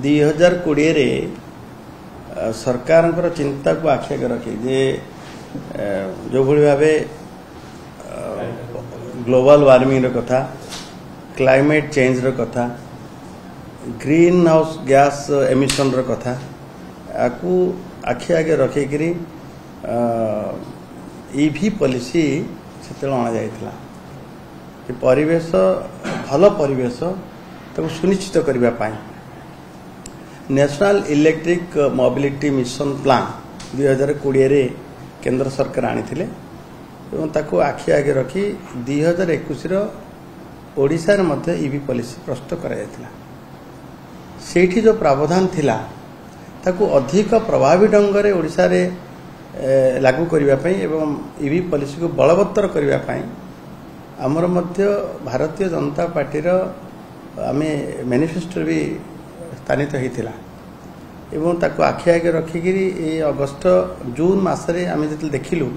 2020 सरकार चिंता को आखि आगे रखी जे जो भली भावे ग्लोबल वार्मिंग कथा क्लाइमेट चेंज कथा ग्रीन हाउस गैस एमिशन कथा आपको आखि आगे रखिकी ईवी पॉलिसी से अणा जाइथिला कि परिवेश भल परिवेश ताको सुनिश्चित करने national electric mobility mission plan 2020 रे केंद्र सरकार आनी ताको आखि आगे रखी 2021 ओडिशा रे मध्य ईवी पॉलिसी प्रस्तुत करा सेठी जो प्रावधान थिला ताको अधिक प्रभावी ढंग रे ओडिशा रे लागू करबा पई एवं ईवी पॉलिसी को बलवत्तर करबा पई हमर मध्य भारतीय जनता पार्टी रो आमे मैनिफेस्टो भी स्थानित होता एवं ताको आखि आगे रखिकी अगस्ट जून मसरे आम जो देखिलु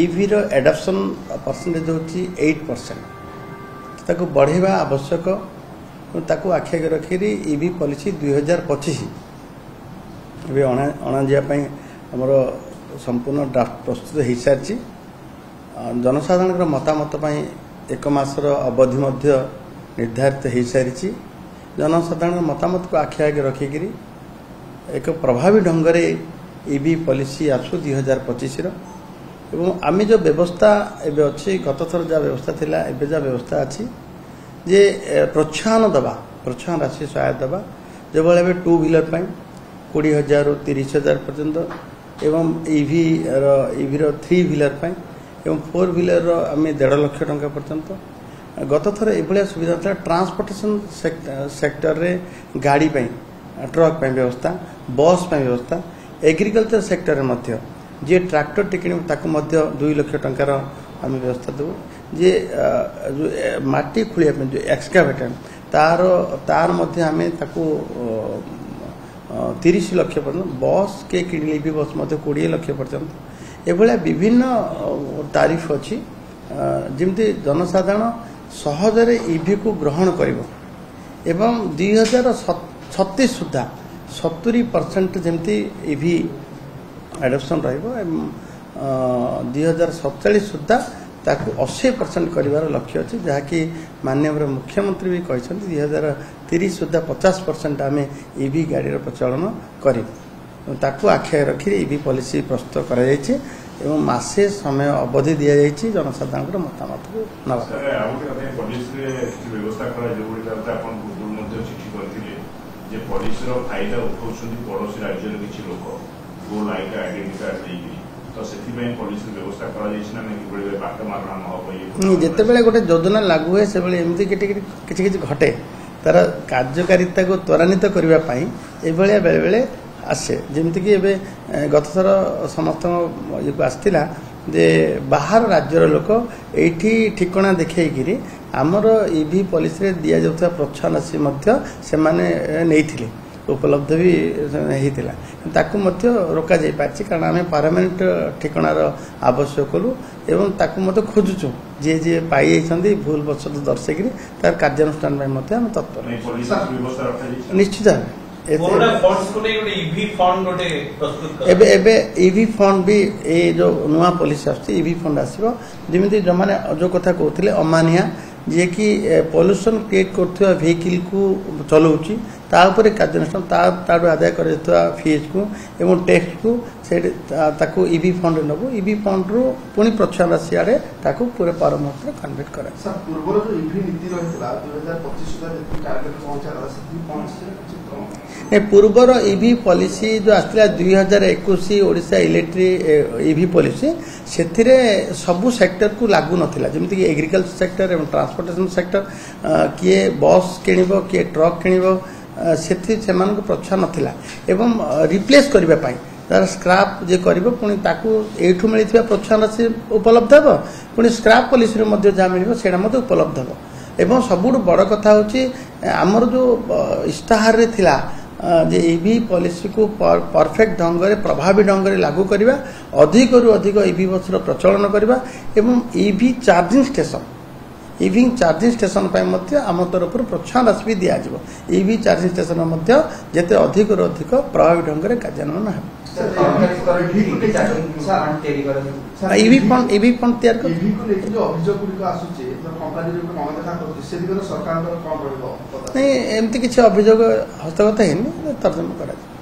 ईवी रो एडप्शन परसेंटेज होची 8% ताको बढ़ेवा आवश्यक ताको आखि आगे रखिकी ईवी पॉलिसी 2025 ए अणाजापी आमर संपूर्ण ड्राफ्ट प्रस्तुत हो सारी जनसाधारण मतामत एक मासर अवधि निर्धारित हो सारी जनसाधारण मतामत को आखि आगे रखिकी एक प्रभावी ढंग से ईवी पॉलिसी आसू 2025 एवं आम जो व्यवस्था एवं अच्छी गत थर जहाँ व्यवस्था थिला एवं जहाँ व्यवस्था अच्छी जे प्रोत्साहन दबा प्रोत्साहन राशि सहायता दबा जो भाई 2 व्हीलर 20,000 ରୁ 30,000 पर्यंत एवं ईवी रो 3 व्हीलर एवं 4 व्हीलर आम 1.5 लाख टंका पर्यंत गत थर ये सुविधा था ट्रांसपोर्टेशन सेक्टर रे गाड़ी ट्रक व्यवस्था बस व्यवस्था एग्रीकल्चर सेक्टर में जे ट्रैक्टर टिकि 2 लाख टंकार आम व्यवस्था देव जे माटी खोलिया जो एक्सकावेटर तार मध्य आम 30 लाख पर्यंत बस के किणले भी बस 20 लाख पर्यंत एभलिया विभिन्न तारीफ अच्छी जमती जनसाधारण सहजरे ईवी को ग्रहण करिवो एवं 2036 सुधा 70% जमती ईवी एडप्शन रहिबो एवं 2047 सुधा ताकू 80% करिवार लक्ष्य अछि जहाँकि माननीय मुख्यमंत्री भी कहते 2030 सुधा 50% आम ईवी गाड़ी प्रचलन करूँ आखि रखी ईवी पॉलिसी प्रस्तुत कर मसे समय अवधि दि जाइए जनसाधारण मतामत को जिते गोटे योजना लागू हुए से एमती किसी घटे तार कार्यकारिता को त्वरान्वित करने ये बेले बेले आसे जमीक गत थर समस्त आसला जे बाहर राज्यर लोक ये ठिकना देखी आमर ईवी पॉलिसी दि जाता प्रोत्साहन राशि से नहीं उपलब्ध भी होता रोक जापार कारण आम पार्लियामेंट ठिकनार आवश्यक कलु एवं ताकू खोजुचु जी जी पाई भूल बचत दर्शेक तार कार्यानुष्ठान आम तत्पर निश्चित ईवी फंड भी ये जो नुआ पॉलिसी आवी फंड आसो जमी जो मैंने जो कथा कहते अमानिया जी कि पॉल्यूशन क्रिएट कर व्हीकल को चलाऊँगी तापर कार्यानुष्ठान आदाय कर फीज को एवं टैक्स को से ईवी फंड नबू ईवी फंड रु पुणी प्रोत्साहन राशि आड़े पूरे पारम्परिक कन्वर्ट कर पूर्वर ईवी पॉलिसी जो आसला 2021 ओडिशा इलेक्ट्रिक ईवी पॉलिसी से सबू सेक्टर को लागू नथिला जमिति कि एग्रीकल्चर सेक्टर एवं ट्रांसपोर्टेशन सेक्टर किए बस किणिबो किए ट्रक किणिबो से प्रोत्साहन नथिला एवं रिप्लेस करबा पई तार स्क्रैप जे करिवो पुणी ताकू एठू मिलिथिबा प्रोत्साहन राशि उपलब्ध हेबो पुणी स्क्रैप पॉलिसी रे मध्ये जा मिलिबो सेडा मध्ये उपलब्ध हेबो एवं सबुठ बड़ कथा होची हमर जो इस्ताहार रे थिला जे ईवी पॉलिसी को परफेक्ट ढंग से प्रभावी ढंग से लागू करवा अधिक रु अधिक ईवी बस प्रचलन करवा एवं ईवी चार्जिंग स्टेशन इवी चार्जिंग स्टेशन आम तरफ प्रोत्साहन राशि भी दिज्व इवी चार्जिंग स्टेशन जिते अधिक अधिक प्रभावी ढंग से कार्यान्वयन हो इवी फंड तैयार नहीं एमती किसी अभियोग हस्तगत है तर्जमा करा